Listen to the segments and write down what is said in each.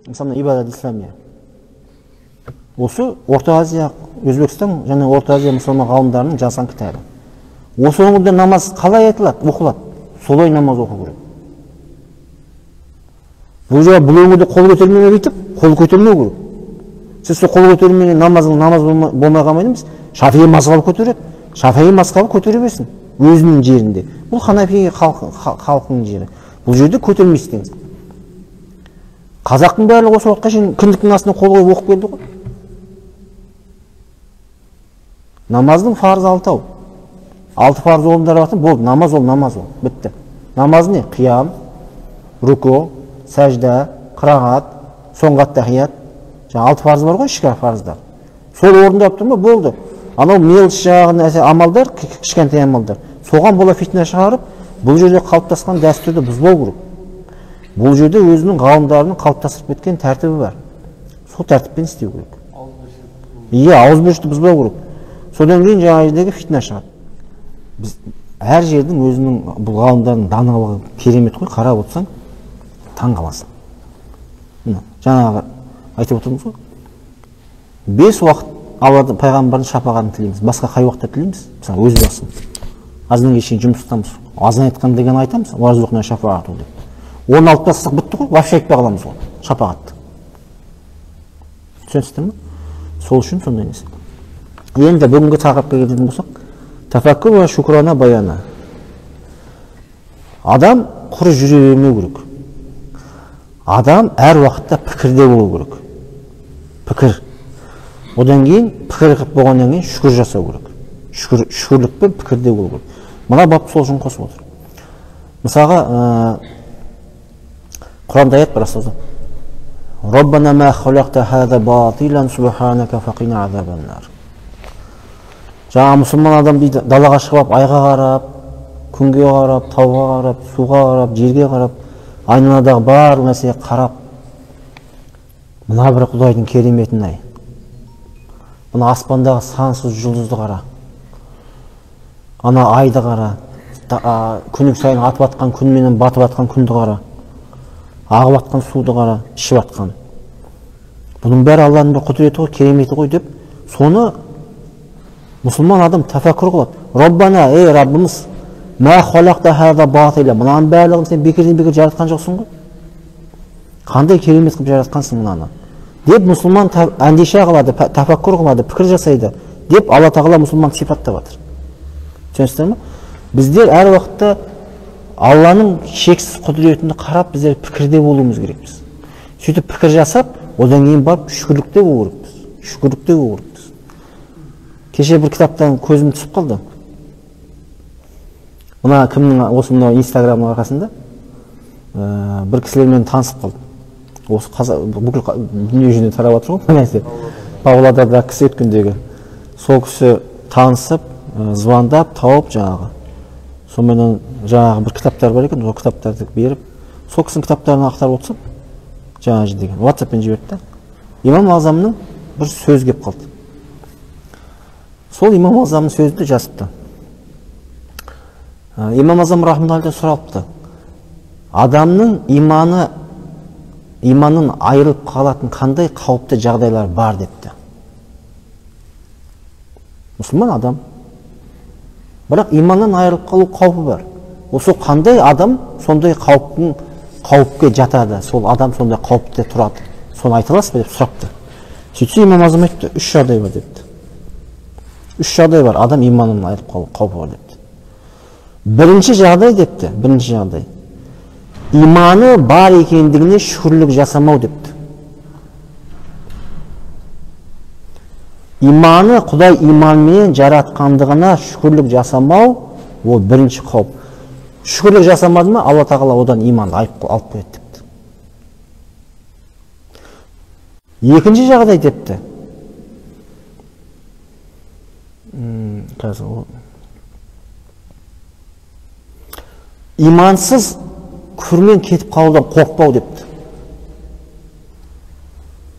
Мысалы ибадат исламия. Осы Орта Азия, Өзбекстан және Орта Азия мұсылман ғалымдарының жазған кітабы. Осы өңірде намаз қалай айтылады, оқылады? Солай намаз оқу керек. Бұл жағы бұл өңірде қол көтермеуге бүйтіп, қол көтермеу керек. Сіз сол қол көтермеуге намаз болмай қалмайды емес. Шафии мазхабы көтереді. Шафии мазхабы көтере берсін өзінің жерінде. Бұл Ханафи халқының жері. Бұл жерде көтермейсіз деңіз. Қазақтың барлығы осы уақытқа шейін кіндіктің астына қол қойып оқып келді ғой. Намаздың фарызы 6. 6 фарыз орындар бар, болды, намаз ол, бітті. Намаз не? Қиям, руку, сәжда, қырағат, соңғы ат-тахият. Жаңа 6 фарыз бар ғой, ішкі фарыздар. Сол орындап тұр ма? Болды. Анау меліс жағын амалдар, кішкентай амалдар. Соған бола фитна шығарып, бұл жерде қалыптасқан дәстүрді бұзбау керек. Бұл жерде өзінің ғалымдарының қалыптасып кеткен тәртібі бар. Сол тәртіппен істеу керек. Ауызбіршілікті бұзбау керек. Содан кейін жаңа жердегі фитна шығады. Біз әр жердің өзінің бұл ғалымдардың даналығы керемет қой, қарап отырсаң, таң қаласың. Жаңағы айтып отырмыз ғой. 5 уақыт Алланың пайғамбардың шапағатын тілейміз. Басқа қай уақытта тілейміз? Мысалы өз басым. Азаннан кейін жұмыстамыз. Азан айтқан деген айтамыз. Уарзуқна шафаату деп. Оны алып тастасақ бітті ғой, вообще айтпай қаламыз ғой, шапағатты. Түсінесіздер ме? Сол үшін сондай несі. Енді бүгінгі тақырыпқа келетін болсақ, тафаккур ва шукрана баяна. Адам құр жүре бермеу керек. Адам әр уақытта пікірде болу керек. Пікір. Одан кейін пікір қып болғаннан кейін шүкір жасау керек. Шүкірлікпен пікірде болу керек. Мына бап сол үшін қосып отыр. Мысалға, Құранда аят бар астазы. Роббана ма халақта хаза батилан субханака фақина азабаннар. Жаңа мұсылман адам дейді, далаға шығып, айға қарап, күнге қарап, тауға қарап, суға қарап, жерге қарап, айналадағы бар нәрсеге қарап, мына бір Құдайдың кереметін ай. Мына аспандағы сансыз жұлдызды қара. Ана айды қара. Күнік сайын атып атқан күн менен батып атқан күнді қара. Ағып атқан суды қара, ішіп атқан. Бұның бәрі Алланың бір құдіреті ғой, кереметі ғой деп, соны мұсылман адам тафаккур қылады. Роббана, ей Раббымыз, ма халақта хаза батила. Мынаның барлығын сен бекерден-бекер жаратқан жоқсың ғой. Қандай керемет қылып жаратқансың мынаны? Деп мұсылман әндеше қылады, тафаккур қылады, пікір жасайды. Деп Алла тағала мұсылман сипаттап жатыр. Түсінесіздер ме? Біздер әр уақытта Алланың шексіз құдіретіне қарап біздер пікірде болуымыз керекпіз. Сөйтіп пікір жасап, одан кейін барып шүкірлікте болу керекпіз. Шүкірлікте болу керекпіз. Кеше бір кітаптан көзім түсіп қалды. Мына кімнің осы мына Инстаграмның арқасында бір кісілермен танысып қалдым. Осы бүкіл дүние жүзіне тарап жатыр ғой нәрсе. Павлодарда кісі өткендегі. Сол кісі танысып, звондап, тауып жаңағы. Сонымен жаңағы бір кітаптар бар екен, ол кітаптарды беріп, сол кісінің кітаптарын ақтарып отырсам, жаңағы жердегі WhatsApp-пен жіберді. Имам Азамның бір сөз келіп қалды. Сол Имам Азамның сөзді жазыпты. Имам Азам рахматуллахи сұрапты. Адамның иманын айырылып қалатын қандай қауіпті жағдайлар бар депті. Мұсылман адам. Бірақ иманнан айырылып қалу қаупі бар. Осы қандай адам сондай қауіпке жатады, сол адам сондай қауіпте тұрады. Соны айта аласыз ба деп сұрапты. Сөйтсе Имам Азам айтты, 3 жағдай бар депті. 3 жағдай бар, адам иманын айырылып қалу қаупі бар депті. Бірінші жағдай депті, бірінші жағдай. Иманы бар екендігіне шүкірлік жасамау депті. Иманы Құдай иманмен жаратқандығына шүкірлік жасамау, ол бірінші қауіп. Шүкірлік жасамады ма, Алла тағала одан иманды алып қояды депті. Екінші жағдай депті. Имансыз күрмен кетіп қалудан қорықпау депті.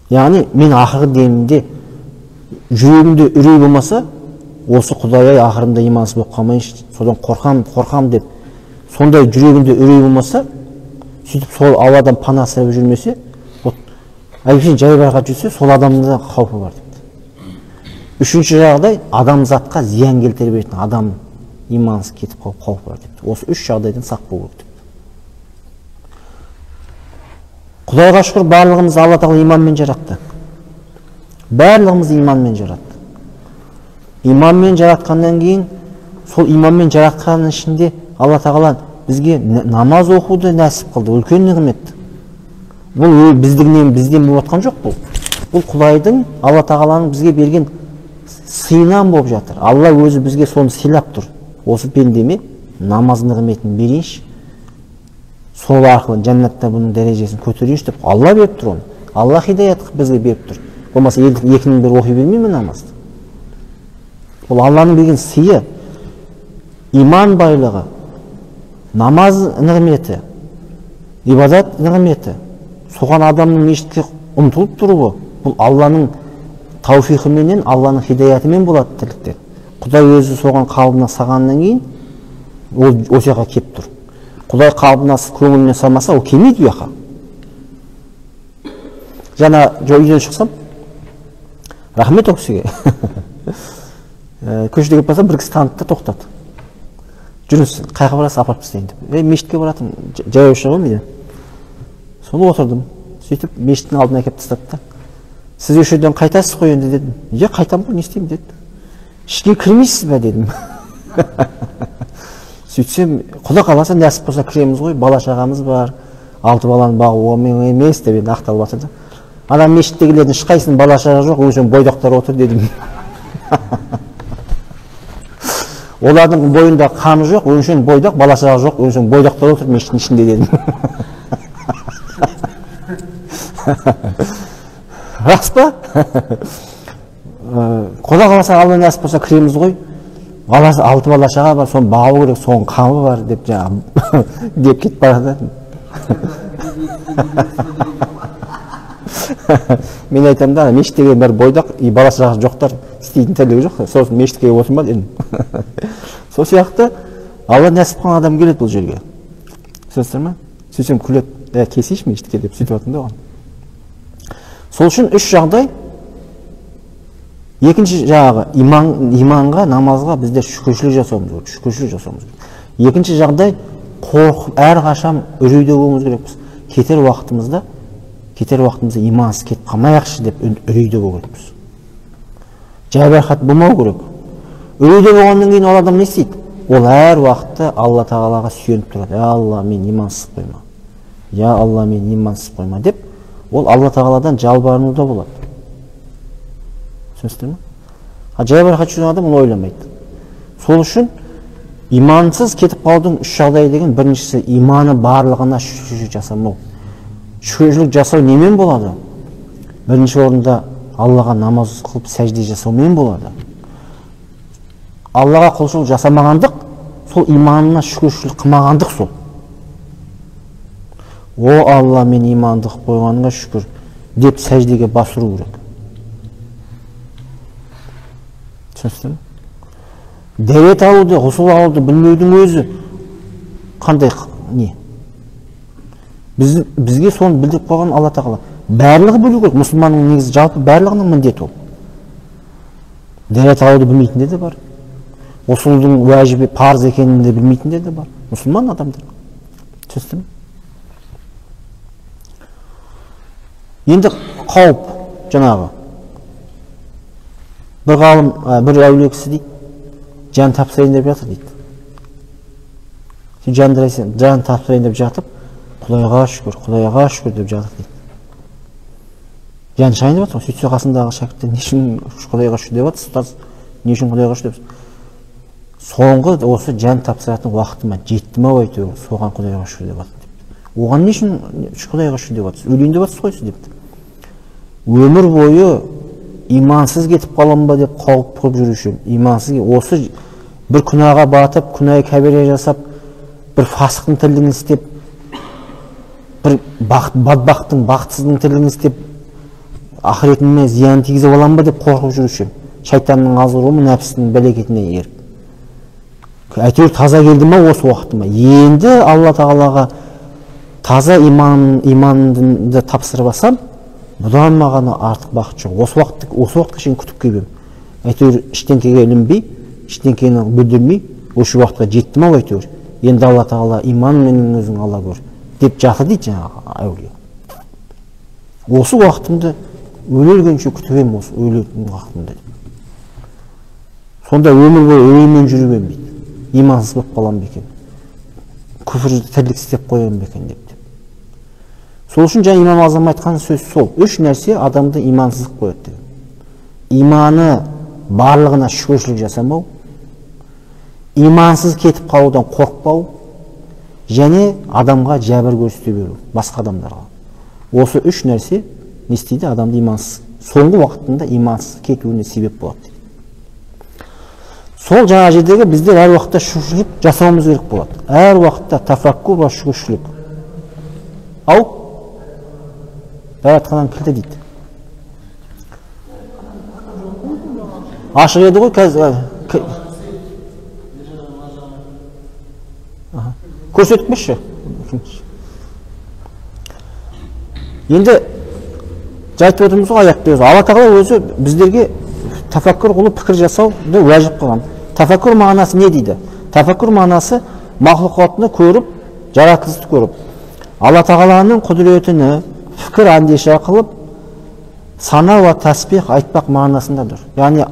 Яғни мен ақырғы демімде жүрегімде үрей болмаса, осы Құдай ақырында имансыз болып қалмайыншы, содан қорқам деп, сондай жүрегінде үрей болмаса, сөйтіп сол Алладан пана сұрап жүрмесе, Әйбішін жайбарақат жүрсе, сол адамда қаупі бар депті. Үшінші жағдай, адамзатқа зиян келтіре беретін адам имансыз кетіп қалып қаупі бар депті. Осы үш жағдайдан сақ болу керек депті. Құдайға шүкір, барлығымыз Алла тағала иманмен жаратты. Барлығымыз иманмен жаратты. Иманмен жаратқаннан кейін, сол иманмен жаратқанның ішінде Алла тағала бізге намаз оқуды нәсіп қылды, үлкен нығмет. Бұл бізден болып жатқан жоқ бұл. Бұл Құдайдың, Алла тағаланың бізге берген сыйынан болып жатыр. Алла өзі бізге соны сыйлап тұр. Осы пендеме намаз нығметін берейінші, сол арқылы жәннатта бұның дәрежесін көтерейінші деп Алла беріп тұр оны. Алла хидаят бізге беріп тұр. Болмаса екінің бір оқи бермей ме намазды? Бұл Алланың берген сыйы, иман байлығы, намаз нығметі, ибадат нығметі, соған адамның мешітке ұмтылып тұруы, бұл Алланың тауфиқыменен, Алланың хидаятымен болады тірліктер. Құдай өзі соған қалбына сағаннан кейін, ол осы жаққа кеп тұр. Құдай қалбына көңіліне салмаса, ол келмейді ұяқа. Жаңа үйден шықсам, рахмет ол кісіге. Көшеде кеп барсам, бір кісі танытты, тоқтады. Жүріңіз, қайға барасыз, апарып тастайын деп. Мешітке баратым, жаяу шығып менен. Сол отырдым. Сөйтіп, мешіттің алдына әкеп тастады да. Сіз осы жерден қайтасыз ғой енді дедім. Қайтам ғой, не істеймін деді. Ішке кірмейсіз бе дедім. Сөйтсем, Құда қаласа нәсіп болса кіреміз ғой, бала шағамыз бар, 6 баланы бағу омен емес деп енді ақталып жатыр да. Ана мешіттегілердің ешқайсының бала шаға жоқ, өңшен бойдақтар отыр дедім. Олардың бойында қаны жоқ, өңшен бойдақ, бала шаға жоқ, өңшен бойдақтар отыр мешіттің ішінде дедім. Рас па? Құда қаласа Алла нәсіп болса кіреміз ғой. 6 бала шаға бар, соны бағу керек, соның қамы бар деп деп кетіп барады. Мен айтамын да, мешіттегі бір бойдақ, бала шаға жоқтар істейтін тірлігі жоқ, сосын мешітке отырма дедім. Сол сияқты Алла нәсіп қылған адам келеді бұл жерге. Сөзсіздер ме? Сөйтсем күледі, кесейші мешітке деп сөйтіп жатырмын да оған. Сол үшін үш жағдай. Екінші жағы иманға, намазға біздер шүкіршілік жасауымыз керек, шүкіршілік жасауымыз керек. Екінші жағдай қорқып, әрқашан үрейде болуымыз керекпіз. Кетер уақытымызда имансыз кетіп қалмайықшы деп үрейде болу керекпіз. Жайбарақат болмау керек. Үрейде болғаннан кейін ол адам не істейді? Ол әр уақытта Алла тағалаға сүйеніп тұрады. Я Алла, мен имансыз қойма. Я Алла, мен имансыз қойма деп, ол Алла тағаладан жалбарынуда болады. Түсіністер ме? Жайбарақат жүрген адам оны ойламайды. Сол үшін имансыз кетіп қалудың үш жағдайы деген, біріншісі иманы барлығына шүкіршілік жасамау. Шүкіршілік жасау немен болады? Бірінші орында Аллаға намаз қылып сәжде жасаумен болады. Аллаға құлшылық жасамағандық, сол иманына шүкіршілік қылмағандық сол. О Алла, мен имандық қойғаныңа шүкір деп сәждеге басыру керек. Түсіністер ме? Дәрет алуды, ғұсыл алуды білмеудің өзі қандай не? Бізге соны білдіріп қойған Алла тағала. Барлығы білу керек. Мұсылманның негізі жалпы барлығының міндеті ол. Дәрет алуды білмейтіндер де бар. Ғұсылдың уәжібі парыз екенін де білмейтіндер де бар. Мұсылман адамдар. Түсіністер ме? Енді қауіп жаңағы. Бір ғалым, бір әулие кісі дейді, жан тапсырайын деп жатыр дейді. Жан тапсырайын деп жатып, Құдайға шүкір деп жатыр дейді. Жан шайын деп жатыр, сөйтсе қасындағы шәкірттер, не үшін Құдайға шүкір деп жатыр, ұстаз, не үшін Құдайға шүкір деп жатыр. Соңғы осы жан тапсыратын уақытыма жетті ме әйтеуір, соған Құдайға шүкір деп жатыр депті. Оған не үшін Құдайға шүкір деп жатырсыз? Өлейін деп жатырсыз ғой сіз депті. Өмір бойы имансыз кетіп қалам ба деп қауіп қылып жүруші. Имансыз, осы бір күнәға батып, күнә кәбире жасап, бір фасықтың тірлігін істеп, бір бадбақтың, бақытсыздың тірлігін істеп, ақыретіме зиян тигізіп алам ба деп қорқып жүруші. Шайтанның азғыруы, нәпсінің бәлекетіне еріп. Әйтеуір таза келді ма осы уақытыма? Енді Алла тағалаға таза иманды тапсырып алсам, Бұдан маған артық бақыт жоқ. Осы уақытқа шейін күтіп келгем. Әйтеуір ештеңкеге ілінбей, ештеңкені бүлдірмей, осы уақытқа жеттім ау әйтеуір. Енді Алла Тағала иманменен өзің алла көр деп жатыр дейді жаңағы әулие. Осы уақытымды өлгенше күтіп осы өлетін уақытымды. Сонда өмір бойы үреймен жүріп ем дейді. Имансыз болып қалам бекен. Күфір тірлік істеп қоям бекен деп. Сол үшін жаңа имам Азам айтқан сөз сол. Үш нәрсе адамды имансыздық қояды деген. Иманы барлығына шүкіршілік жасамау, имансыз кетіп қалудан қорықпау, және адамға жәбір көрсете беру, басқа адамдарға. Осы үш нәрсе не істейді? Адамды имансыз, соңғы уақытында имансыз кетуіне себеп болады дейді. Сол жаңа жердегі біздер әр уақытта шүкіршілік жасауымыз керек болады. Әр уақытта тафаккур ва шүкіршілік. Ау? Дәретханан кілті дейді. Ашық еді ғой қазір. Көрсетпеші. Енді жайтып отырмыз ғой аятта өзі. Алла Тағала өзі біздерге тафаккур қылып пікір жасауды уәжіп қылған. Тафаккур мағынасы не дейді? Тафаккур мағынасы махлуқатны көріп, жаратылысты көріп, Алла Тағаланың құдіретіні пікір андеша қылып, сана ва тәсбих айтпақ мағынасындаdır. Яғни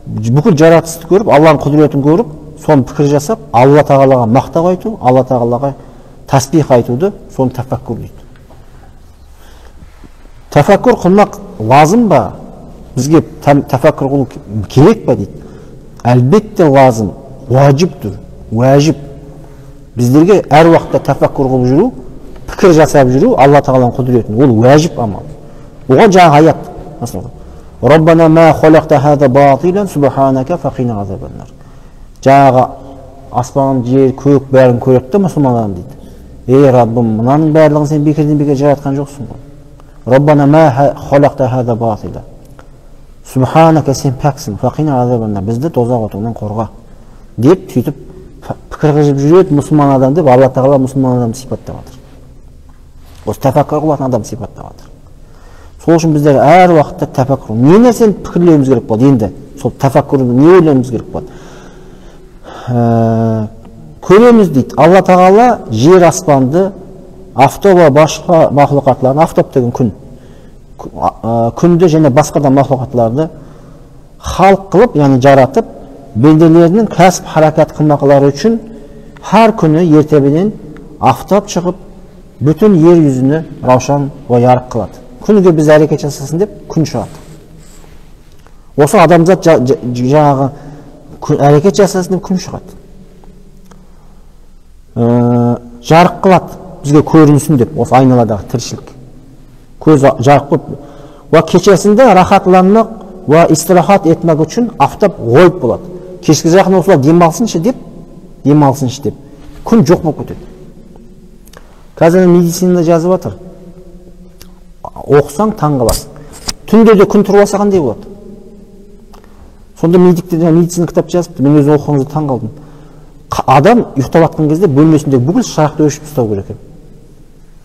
бүкіл жаратылысты көріп, Алланың құдіретін көріп, соны пікір жасап, Алла Тағалаға мақтау айту, Алла Тағалаға тәсбих айтуды, соны тафаккур дейді. Тафаккур қылмақ лазым ба? Бізге тафаккур қылу керек па дейді. Әлбетте лазым, уәжіптір, уәжіп. Біздерге әр уақытта тафаккур қылып жүру, пікір жасап жүру, Алла Тағаланың құдіретін, ол уәжіп амал. Оған жаңа аят. Раббана ма халақта хаза батилан субханака фақина азабаннар. Жаңағы аспан, жер, көк бәрін көреді де мұсылман дейді. Ей Раббым, мынаның барлығын сен бекерден бекер жаратқан жоқсың ғой. Раббана ма халақта хаза батила. Субханака сен пәксің, фақина азабаннар. Бізді тозақ отыңнан қорға. Деп сөйтіп пікір қылып жүреді мұсылман адам деп Алла Тағала мұсылман адамды сипаттап жатыр. Осы тафаккур қылатын адам сипаттап жатыр. Сол үшін біздер әр уақытта тафаккур. Не нәрсені пікірлеуіміз керек болады енді? Сол тафаккурды не ойлауымыз керек болады? Көреміз дейді. Алла Тағала жер аспанды, автоба башқа махлуқатларын, автоп деген күн, күнді және басқа да махлуқатларды халық қылып, яғни жаратып, бенделерінің кәсіп харакат қылмақлары үшін har күні ертебеден автоп шығып, бүтін ер yüzünü раушан ва ярық қылады. Күніге біз әрекет жасасын деп күн шығады. Осы адамзат жаңағы әрекет жасасын деп күн шығады. Жарық қылады бізге көрінсін деп, осы айналадағы тіршілік. Көз жарық қылып, ва кешесінде рахатланмақ ва истирахат етмек үшін автоп ойып болады. Кешкі жақын осылар демалсыншы деп, күн жоқ болып кетеді. Қазір медицинада жазып жатыр. Оқысаң таң қаласың. Түнде де күн тұрып алса қандай болады? Сонда медицина кітап жазыпты. Мен өзім оқығанымда таң қалдым. Адам ұйықтап жатқан кезде бөлмесіндегі бүкіл шарықты өшіп тастау керек екен.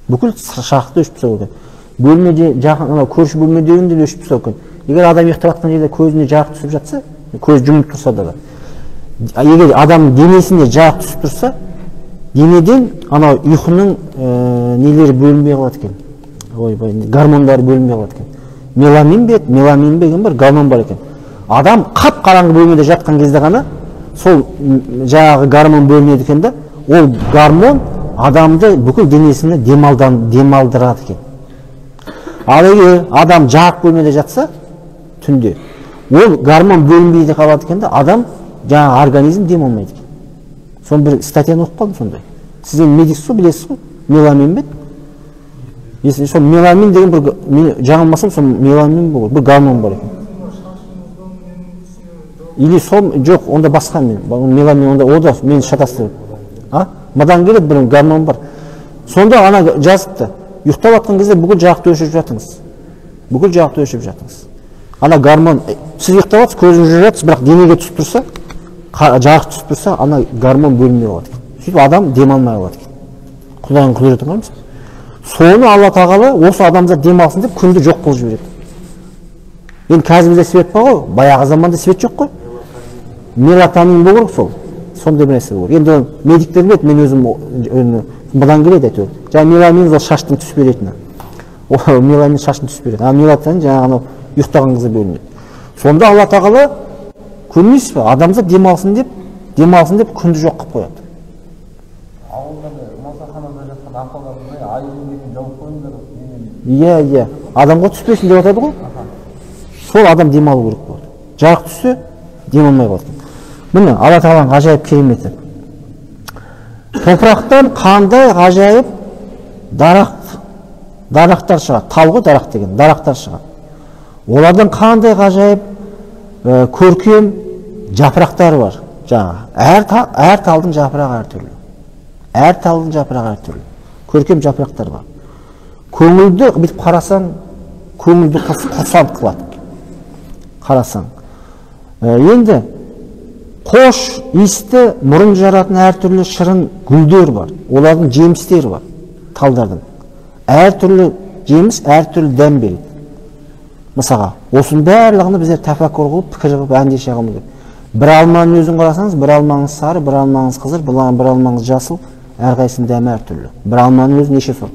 Бүкіл шарықты өшіп тастау керек. Бөлмеде жақын көрші бөлмедегінде де өшіп тастау керек. Егер адам ұйықтап жатқан жерде көзіне жарық түсіп жатса, көз жұмылып тұрса да. Егер адамның денесіне жарық түсіп тұрса, денеден анау ұйқының нелері бөлінбей қалады екен. Гормондары бөлінбей қалады екен. Меламин деген бір гормон бар екен. Адам қап-қараңғы бөлмеде жатқан кезде ғана сол жаңағы гормон бөлінеді екен да, ол гормон адамды бүкіл денесіне демалдырады екен. Ал егер адам жарық бөлмеде жатса, түнде, ол гормон бөлінбейді қалады екен да, адам жаңағы организм демалмайды екен. Соны бір статьяны оқып қалдым сондай. Сіз енді медиксіз ғой, білесіз ғой, меламин бет. Если сол меламин деген бір, мен жаңылмасам, сол меламин бір гормон бар екен. Или сол, жоқ, онда басқа мен. Меламин онда, о да мені шатастырып. Мадан келіп бір гормон бар. Сонда ана жазыпты. Ұйықтап жатқан кезде бүкіл жарықты өшіріп жатыңыз. Ана гормон, сіз ұйықтап жатсыз, көзіңіз жүріп жатсыз, бірақ денеге түсіп тұрса, жарық түсіп тұрса, ана гормон бөлінбей қалады екен. Сөйтіп адам демалмай қалады екен. Құдайдың құдіреті бар емес. Соны Алла тағала осы адамзат демалсын деп күнді жоқ қылып жібереді. Енді қазір бізде свет бар ғой, баяғы заманда свет жоқ қой. Мелатонин болу керек сол. Сондай бір нәрсе болу керек. Енді медиктер біледі, мен өзім бұдан келеді әйтеуір. Жаңағы меламин ол шаштың түс беретіні. Ол меламин шаштың түс береді. А мелатонин жаңағы ұйықтаған қызға бөлінеді. Сонда Алла тағала көрмейсіз бе? Адамзат демалсын деп күнді жоқ қылып қояды. Иә, адамға түспесін деп атады ғой. Сол адам демалу керек болады. Жарық түссе, демалмай қалады. Міне, Алла тағаланың ғажайып кереметі. Топырақтан қандай ғажайып дарақтар шығады. Тал ғой дарақ деген, дарақтар шығады. Олардан қандай ғажайып көркем жапырақтары бар. Әр талдың жапырағы әртүрлі. Әр талдың жапырағы әртүрлі. Көркем жапырақтар бар. Көңілді бүйтіп қарасаң, көңілді құсант қылады. Қарасаң. Енді қош иісті мұрын жаратын әртүрлі шырын гүлдер бар. Олардың жемістері бар, талдардың. Әртүрлі жеміс, әртүрлі дәм береді. Мысалға, осының барлығını біздер тәфәккүр қылып, пікір қылып, әндеше қылып. Бір алманың өзін қарасаңыз, бір алмаңыз сары, бір алмаңыз қызыл, бір алмаңыз жасыл, әрқайсының дәмі әртүрлі. Бір алманың өзі неше сорт.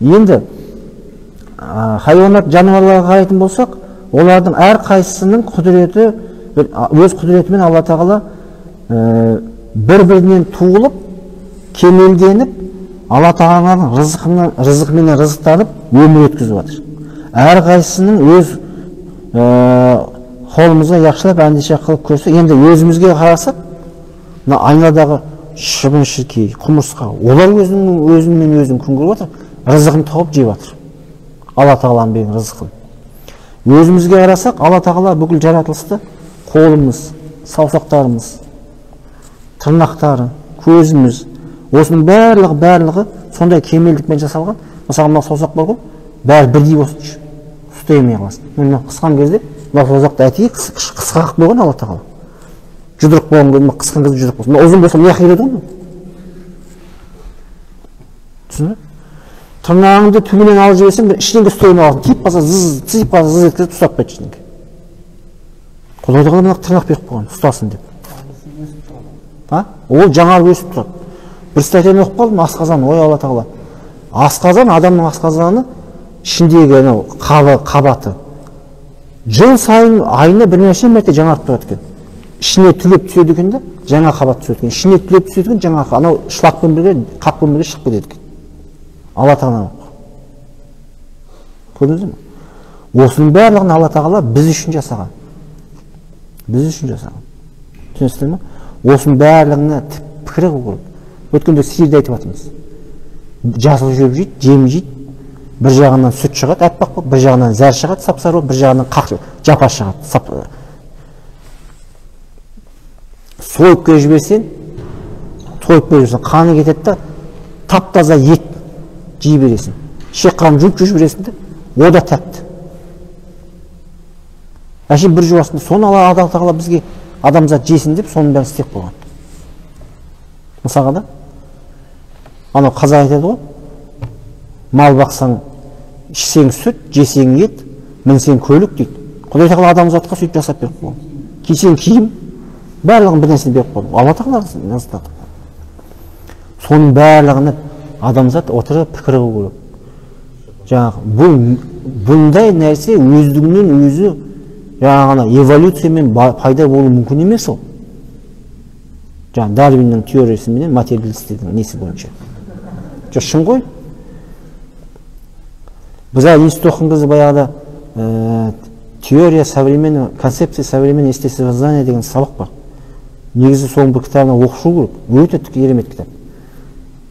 Енді хайуанат жануарларға қарайтын болсақ, олардың әрқайсысының құдіреті, өз құдіретімен Алла тағала бір-бірінен туылып, кемелденіп, Алла тағаланың рызқымен рызықтанып өмір өткізіп жатыр. Әрқайсысының өз қолымызға жақшылап әндеше қылып көрсе, енді өзімізге қарасақ, айналадағы шыбын-шіркей, құмырсқа, олар өзін күн көріп жатыр, рызығын тауып жеп жатыр. Алла тағаланың берген рызқын. Өзімізге қарасақ, Алла тағала бүкіл жаратылысты қолымыз, саусақтарымыз, тырнақтары, көзіміз, осының барлығы сондай кемелдікпен жасалған. Мысалы, мына саусақ бар ғой, бәрі бірдей болсыншы, ұстай алмай қаласың. Мына қысқан кезде, мына саусақты әтейі қысқақ болған Алла тағала. Жұдырық болған кезде, қысқан кезде жұдырық болсын. Ұзын болса, не ақыр еді ғой? Түсінді? Тырнағыңды түбінен алып жіберсең, бір ішінен ұстайын аласың. Тиіп қалса, тиіп қалса, зыз еткізіп ұстап кетті ішінен. Құдай тағала мына тырнақ беріп қойған, ұстасын деп. Ол жаңағы өсіп тұрады. Бір статьяны оқып қалдым, асқазан, ой Алла тағала. Асқазан, адамның асқазаны ішіндегі қабаты. Жыл сайын айына бірнеше мәрте жаңарып тұрады екен. Ішіне түлеп түседі екен де, жаңа қабат түседі екен. Ішіне түлеп түседі екен, жаңа анау шлакпен бірге, қаппен бірге шығып кетеді екен. Алла тағала. Көрдіңіз бе? Осының барлығын Алла тағала біз үшін жасаған. Біз үшін жасаған. Түсінесіздер ме? Осының барлығына пікір қылу керек. Өткенде сиырды айтып жатырмыз. Жасыл жеп жейді, жем жейді. Бір жағынан сүт шығады, әппақ болып, бір жағынан зәр шығады, сап-сары болып, бір жағынан жапа шығады. Сойып келе жіберсең, қаны кетеді да, тап-таза ет жей бересің. Шеққанын жуып жібересің де, о да тәтті. Әшейін бір жуасында, соны Алла тағала бізге адамзат жесін деп, соның бәрін істеп қойған. Мысалға да, анау қазақ айтады ғой, мал бақсаң, ішсең сүт, жесең ет, мінсең көлік дейді. Құдай тағала адамзатқа сөйтіп жасап беріп қойған. Кисең киім, барлығын бір нәрсені беріп қойған. Алла тағала жазды. Соның барлығына адамзат отырып пікір қылу керек. Жаңағы бұндай нәрсе өздігінен өзі жаңағы эволюциямен пайда болуы мүмкін емес ол. Жаңағы Дарвиннің теориясымен материалистердің несі бойынша. Шын ғой. Біз институт оқыған кезде баяғыда теория современного, концепция современного естествознания деген сабақ бар. Негізі соның бір кітабына оқышу керек. Өте керемет кітап.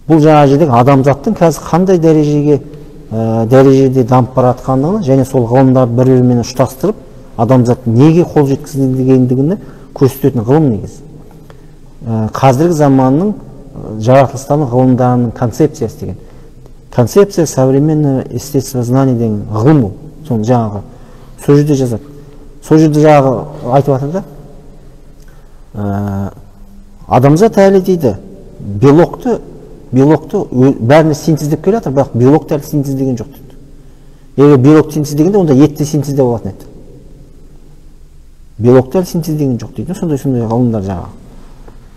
Бұл жаңа жердегі адамзаттың қазір қандай дәрежеде дамып бара жатқандығын және сол ғылымдарды бір-бірімен ұштастырып, адамзат неге қол жеткізгендігін көрсететін ғылым негізі. Қазіргі заманның жаратылыстану ғылымдарының концепциясы деген. Концепция современного естествознания деген ғылым бұл. Соны жаңағы сол жерде жазады. Сол жерде жаңағы айтып жатыр да, адамзат әлі дейді белокты белокты бәріне синтездеп келе жатыр, бірақ белок дәл синтездеген жоқ дейді. Егер белок синтездегенде, онда етті синтезде болатын еді. Белок дәл синтездеген жоқ дейді. Сондай ғылымдар жаңағы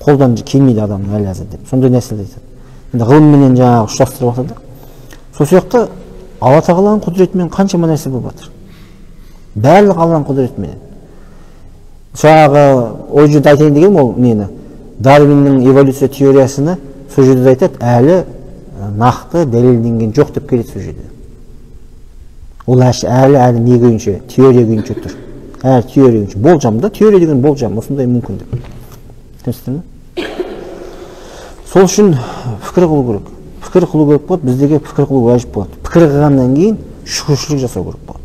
қолдан келмейді адамның әлі әзір деп. Сондай нәрселер айтады. Енді ғылымменен жаңағы ұштастырып жатыр да. Сол сияқты Алла тағаланың құдіретімен қаншама нәрсе болып жатыр. Барлығы Алланың құдіретіменен. Жаңағы ол жерде айтайын дегенім ол нені? Дарвиннің эволюция теориясыны сол жерде айтады, әлі нақты дәлелденген жоқ деп келеді сол жерде. Ол әлі не күйінше, теория күйінше тұр. Әр теория күйінше. Болжам да, теория деген болжам, осындай мүмкін деп. Түсінесіздер ме? Сол үшін пікір қылу керек. Пікір қылу керек болады, біздегі пікір қылу уәжіп болады. Пікір қылғаннан кейін шүкіршілік жасау керек болады.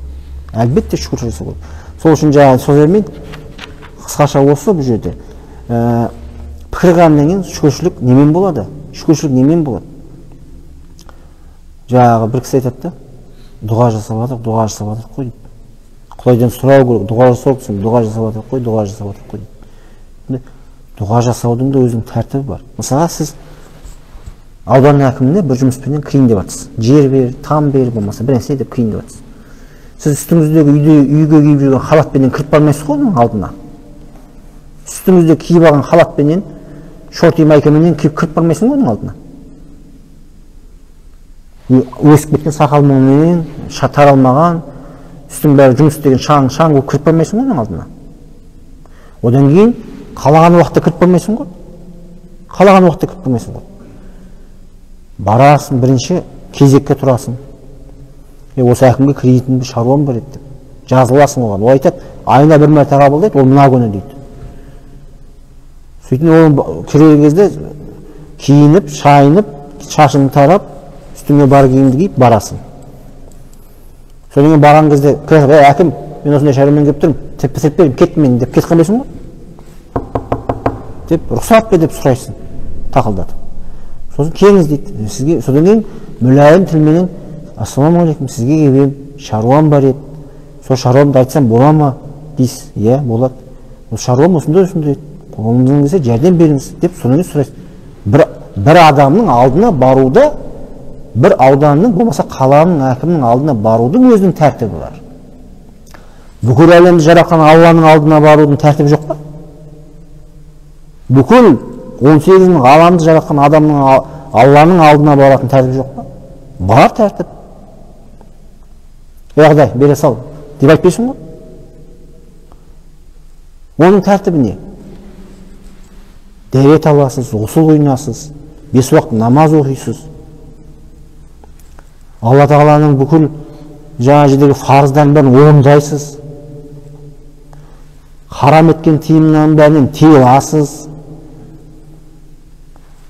Әлбетте шүкіршілік жасау керек. Сол үшін жаңағы сөздермен қысқаша осы бұл жерде. Пікір қылғаннан кейін шүкіршілік немен болады? Шүкіршілік немен болады? Жаңағы бір кісі айтады да, дұға жасап жатырық қой дейді. Құдайдан сұрау керек, дұға жасау үшін дұға жасап жатырық қой дейді. Дұға жасаудың да өзінің тәртібі бар. Мысалға сіз аудан әкіміне бір жұмыспенен қиын деп жатсыз. Жер бер, там бер, болмаса бір нәрсе деп қиын деп жатсыз. Сіз үстіңіздегі үйге киіп жүрген халатпенен кіріп бармайсыз ғой оның алдына. Үстіңізде киіп алған халатпенен, шорти майкаменен кіріп бармайсың ғой оның алдына. Өсіп кеткен сақалменен, таралмаған, үстің бәрі жұмыс істеген шаң болып кіріп бармайсың ғой оның алдына. Одан кейін қалаған уақытта кіріп бармайсың ғой. Барасың, бірінші кезекке тұрасың. Осы әкімге кіретін бір шаруам бар еді деп. Жазыласың оған. Ол айтады, айына бір мәрте қабылдайды, ол мына күні дейді. Сөйтіп ол кірген кезде киініп, шайынып, шашын тарап, үстіңе бар киімді киіп барасың. Содан кейін барған кезде, әкім, мен осындай шаруамен келіп тұрмын, теппесеп беріп кеттім деп кетіп қалмайсың ғой. Деп рұқсат бер деп сұрайсың, тақылдатып. Сосын келіңіз дейді. Сізге содан кейін мүлайым тілменен ассалаумағалейкум, сізге келем, шаруам бар еді. Сол шаруамды айтсам бола ма дейсіз. Иә, болады. Ол шаруам осындай еді. Қолыңыздан келсе жәрдем беріңіз деп содан кейін сұрайсыз. Бір адамның алдына баруда, бір ауданның, болмаса қаланың әкімінің алдына барудың өзінің тәртібі бар. Бүкіл әлемді жаратқан Алланың алдына барудың тәртібі жоқ па? Бүкіл 18 ғаламды жаратқан адамның Алланың алдына баратын тәртібі жоқ па? Бар тәртіп. Құдай бере сал деп айтпайсың ғой. Оның тәртібі не? Дәрет аласыз, ғұсыл ойнасыз, 5 уақыт намаз оқисыз. Алла тағаланың бүкіл жаңа жердегі фарыздарын бәрін орындайсыз. Харам еткен тыйымнан бәрінен тыйыласыз.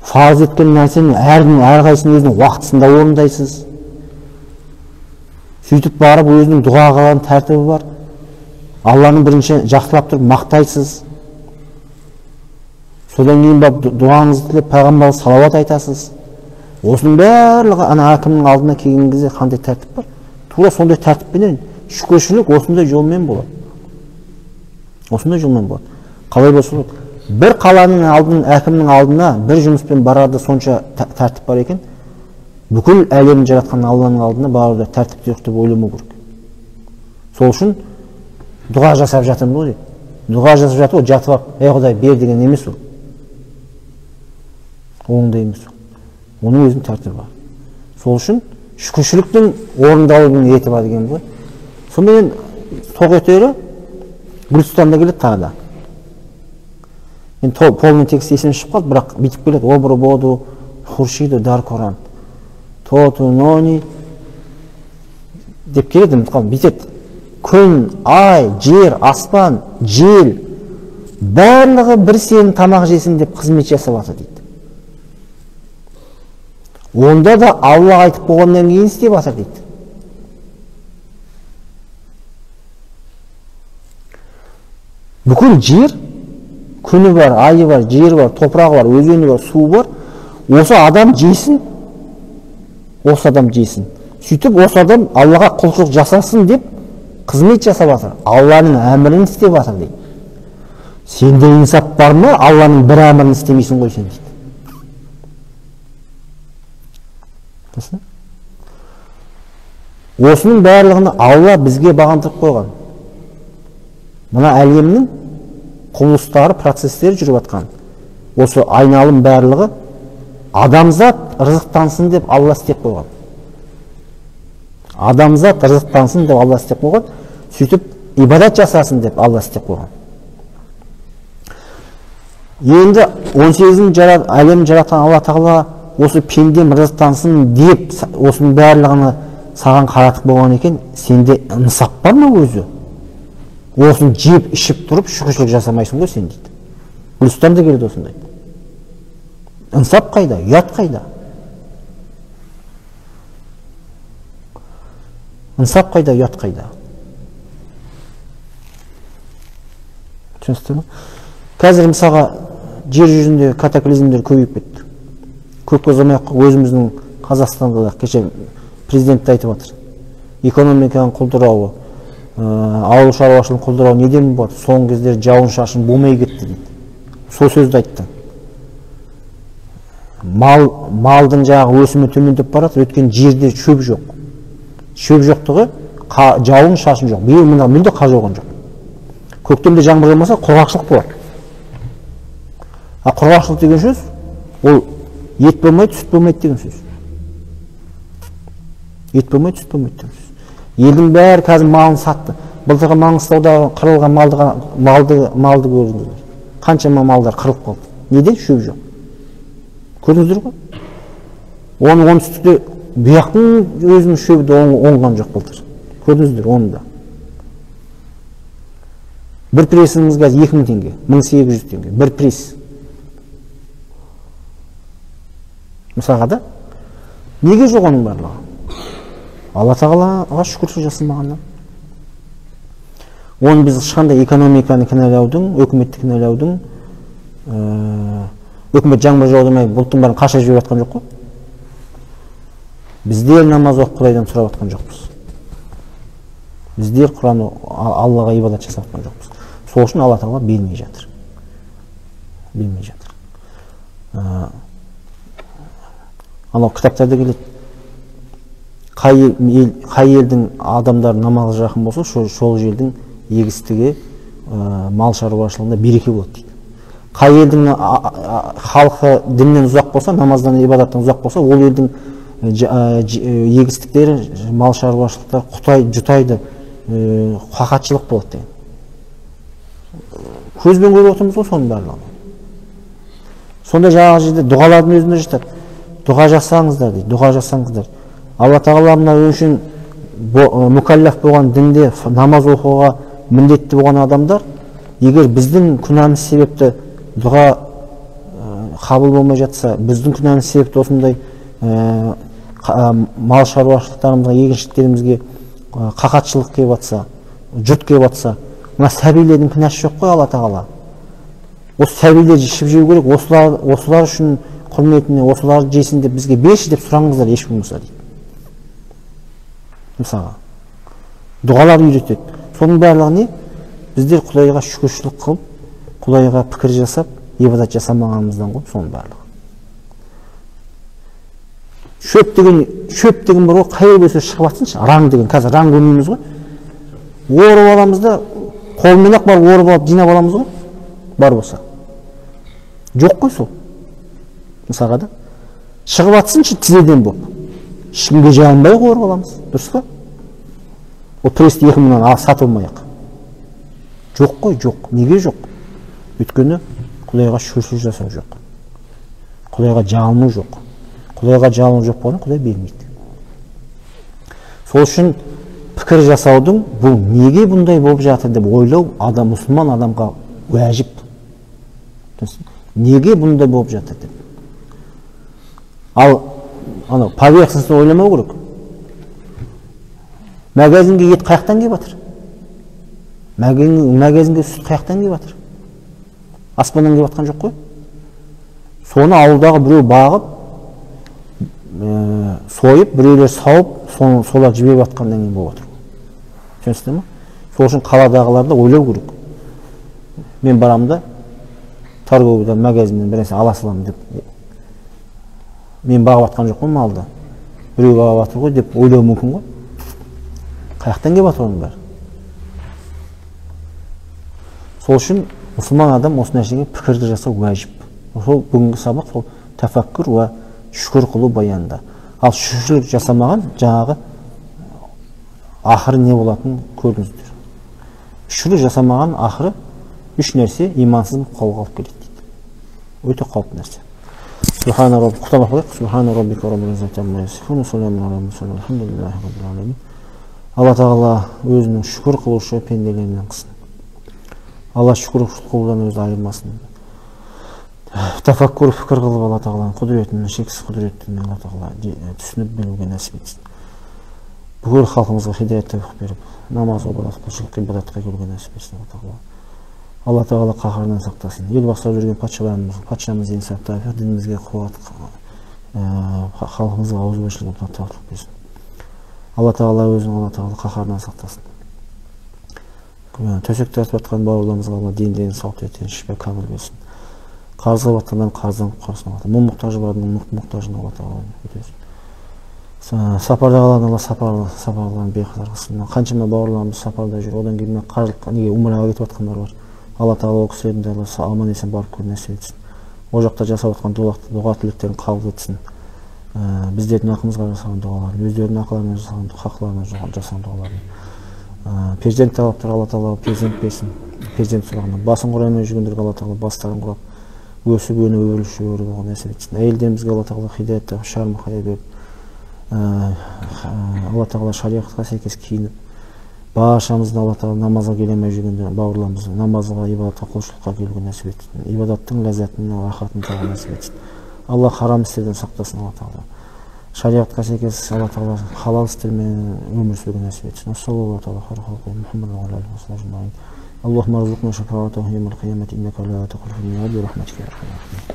Фарыз еткен нәрсені әрқайсысын өзінің уақытысында орындайсыз. Сөйтіп барып өзінің дұға қылған тәртібі бар. Алланың бірінші жақсылап тұрып мақтайсыз. Содан кейін барып дұғаңызды тілеп пайғамбарға салауат айтасыз. Осының барлығы ана әкімнің алдына келген кезде қандай тәртіп бар? Тура сондай тәртіппенен шүкіршілік осындай жолмен болады. Қалай болса болады? Бір қаланың әкімнің алдына бір жұмыспен барарда сонша тәртіп бар екен, бүкіл әлемді жаратқан Алланың алдына барарда тәртіп жоқ деп ойламау керек. Сол үшін дұға жасап жатырмын ғой дейді. Дұға жасап жатыр, ол жатып алып, Құдай бер деген емес ол. Ондай емес ол. Оның өзінің тәртібі бар. Сол үшін шүкіршіліктің орындалудың реті бар деген ғой. Сонымен тоқ етері Гүлстанда келеді тағы да. Полный текст есімнен шығып қалды, бірақ бүйтіп келеді. Обру боду хуршиду дар Коран. Тоту нони деп келеді, бүйтеді. Күн, ай, жер, аспан, жел барлығы бір сенің тамақ жесін деп қызмет жасап жатыр дейді. Онда да Алла айтып болғаннан кейін істеп жатыр дейді. Бүкіл жер, күні бар, айы бар, жері бар, топырағы бар, өзені бар, су бар. Осы адам жейсін. Сөйтіп осы адам Аллаға құлшылық жасасын деп қызмет жасап жатыр. Алланың әмірін істеп жатыр дейді. Сенде инсап бар ма? Алланың бір әмірін істемейсің ғой сен дейді. Осының барлығын Алла бізге бағындырып қойған. Мына әлемнің құбылыстары, процестері жүріп жатқан. Осы айналым барлығы адамзат рызықтансын деп Алла істеп қойған. Адамзат рызықтансын деп Алла істеп қойған. Сөйтіп ибадат жасасын деп Алла істеп қойған. Енді 18-дің әлемін жаратқан Алла Тағала осы пендем рызықтансын деп осының барлығыны саған қаратып болған екен, сенде ынсап бар ма өзі? Осын жеп, ішіп тұрып, шүкіршілік жасамайсың ғой сен дейді. Гүлістан да келеді осындай. Ынсап қайда? Ұят қайда? Ынсап қайда? Ұят қайда? Түсіністер ме? Қазір мысалға жер жүзінде катаклизмдер көбейіп кетті. Көп ұзамай-ақ өзіміздің Қазақстанда да кеше президент айтып жатыр. Экономиканың құлдырауы, ауыл шаруашылығының құлдырауы неден болады? Соңғы кездері жауын-шашын болмай кетті дейді. Сол сөзді айтты. Малдың жағы өсімі төмендеп барады, өйткені жерде шөп жоқ. Шөп жоқтығы жауын-шашын жоқ. Биыл мына мүлде қар жауған жоқ. Көктемде жаңбыр болмаса құрғақшылық болады. Құрғақшылық деген сөз ол ет болмайды, сүт болмайды деген сөз. Ет болмайды, сүт болмайды деген сөз. Елдің бәрі қазір малын сатты. Былтырғы Маңғыстауда қырылған малды көрдіңіздер. Қаншама малдар қырылып қалды. Неден? Шөп жоқ. Көрдіңіздер ғой? Оның оңтүстікте бұяқтың өзінің шөбі де оңған жоқ былтыр. Көрдіңіздер оны да. Бір пресіңіз қазір 2000 теңге, 1800 теңге. Бір пресс. Мысалға да, неге жоқ оның барлығы? Алла Тағалаға шүкіршілік жасамағаннан. Оны біз ешқандай экономиканы кінәлаудың, өкіметті кінәлаудың, өкімет жаңбыр жаудырмай бұлттың бәрін қашап жіберіп жатқан жоқ қой. Біздер намаз оқып Құдайдан сұрап жатқан жоқпыз. Біздер Құран Аллаға ибадат жасап жатқан жоқпыз. Сол үшін Алла Тағала бермей жатыр. Бермей жатыр. Анау кітаптарда келеді. Қай елдің адамдары намазға жақын болса, сол жердің егістігі, мал шаруашылығында береке болады дейді. Қай елдің халқы діннен ұзақ болса, намаздан, ибадаттан ұзақ болса, ол елдің егістіктері, мал шаруашылықтары жұтайды, қақатшылық болады деген. Көзбен көріп отырмыз ғой соның барлығын. Сонда жаңағы жерде дұғалардың өзінде жатады. Дұға жасаңыздар дейді, дұға жасаңыздар. Алла Тағала мына үшін мүкәлләф болған дінде намаз оқуға міндетті болған адамдар, егер біздің күнәміз себепті дұға қабыл болмай жатса, біздің күнәміз себепті осындай мал шаруашылықтарымызға, егіншіліктерімізге қақатшылық келіп жатса, жұт келіп жатса, мына сәбилердің күнәсі жоқ қой Алла Тағала. Осы сәбилерді ішіп жеу керек, осылар үшін құрметіне, осылар жесін деп бізге берші деп сұраңыздар еш болмаса дейді. Мысалға, дұғалар үйретеді. Соның барлығы не? Біздер Құдайға шүкіршілік қылып, Құдайға пікір жасап, ибадат жасамағанымыздан ғой, соның барлығы. Шөп деген бар ғой, қай бөсе шығып жатсыншы, раң деген, қазір раң көрмейміз ғой. Орып аламыз да, қолмен ақ бар орып алып жинап аламыз ғой, бар болса. Жоқ қой сол. Мысалға да, шығып жатсыншы тізеден болып. Ешкімге жағынбай орып аламыз, дұрыс па? Ол престі 2000-нан сатылмай-ақ. Жоқ қой, жоқ. Неге жоқ? Өйткені Құдайға шүкіршілік жасау жоқ. Құдайға жалыну жоқ. Құдайға жалыну жоқ болғанда Құдай бермейді. Сол үшін пікір жасаудың бұл неге бұндай болып жатыр деп ойлау мұсылман адамға уәжіп. Неге бұндай болып жатыр деп. Ал поверхностьно ойламау керек. Магазинге ет қаяқтан келіп жатыр? Магазинге сүт қаяқтан келіп жатыр? Аспаннан келіп жатқан жоқ қой. Соны ауылдағы біреу бағып, сойып, біреулер сауып, солар жіберіп жатқаннан кейін болып жатыр. Түсінесіздер ме? Сол үшін қаладағылар да ойлау керек. Мен барамын да торговыйдан, магазиннен бір нәрсе ала саламын деп. Мен бағып жатқан жоқпын малды. біреуге алып жатыр ғой деп ойлауы мүмкін ғой. Қаяқтан келіп жатыр оның бәрі? Сол үшін мұсылман адам осы нәрсеге пікірді жасау уәжіп. Сол бүгінгі сабақ сол тәфәккүр уә шүкір қылу баянында. Ал шүкірлік жасамаған жаңағы ақыры не болатынын көрдіңіздер. Шүкірлік жасамаған ақыры үш нәрсе имансыз қолға алып келеді дейді. Өте қауіпті нәрсе. Субхана раббик, құттықтап қояйық. Субхана раббика раббил иzzати амма ясифун, саламун аля мурсалин, алхамдулиллахи раббил аламин. Алла тағала өзінің шүкір қылушы пенделерінен қылсын. Алла шүкір қылудан өзі айырмасын. Тәфәккүр пікір қылып Алла тағаланың құдіретін, шексіз құдіретін Алла тағала түсініп білуге нәсіп етсін. Бүкіл халқымызға хидаят тәуфиқ беріп, намаз, обадат, құлшылық, ибадатқа келуге нәсіп етсін Алла тағала. Алла тағала қаһарынан сақтасын. Ел басқарып жүрген патшамыз инсаф тәуфиқ, дінімізге қуат, халқымызға ауызбіршілік тәуфиқ берсін. Алла тағала өзінің Алла тағала қаһарынан сақтасын. Төсек тартып жатқан бауырларымызға Алла дендерін сауап етсін, шипа камыл берсін. Қарызға батқандан қарыздан құтқарсын Алла. Мұқтажы бардың мұқтажын Алла тағала өтесін. Сапардағыларын Алла сапарларын бейқатар қылсын. Қаншама бауырларымыз сапарда жүр, одан кейін неге умраға кетіп жатқандар бар. Алла тағала ол кісілердің де аман есен барып көру нәсіп етсін. Ол жақта жасап жатқан дұға тілектерін қабыл етсін. Біздердің ақымызға жасаған дұғаларын, өздерінің ақыларына жасаған хақларына жасаған дұғаларын. Перзент талаптар Алла тағала перзент берсін. Перзент сұрағанда басын құраймай жүргендерге Алла тағала бастарын құрап, өсіп өніп өрілші өрі болған нәсіп етсін. Әйелдерімізге Алла тағала хидаят тағып, шарм хая беріп, Алла тағала шариғатқа сәйкес киініп, баршамызды Алла тағала намазға келемей жүргенде бауырларымызды намазға, ибадатқа, құлшылыққа келуге нәсіп етсін. Ибадаттың ләззатын, рахатын табуға нәсіп етсін. Алла харам істерден сақтасын Алла тағала. Шариғатқа сәйкес Алла тағала халал істермен өмір сүруге нәсіп етсін. Ассалаллаху тағала хайру халқи Мұхаммад ва алейхи ва саллям. Аллахумма арзуқна шафаатаху йаумал қиямати иннака ла тухлифул миад би рахматика я архамар рахимин.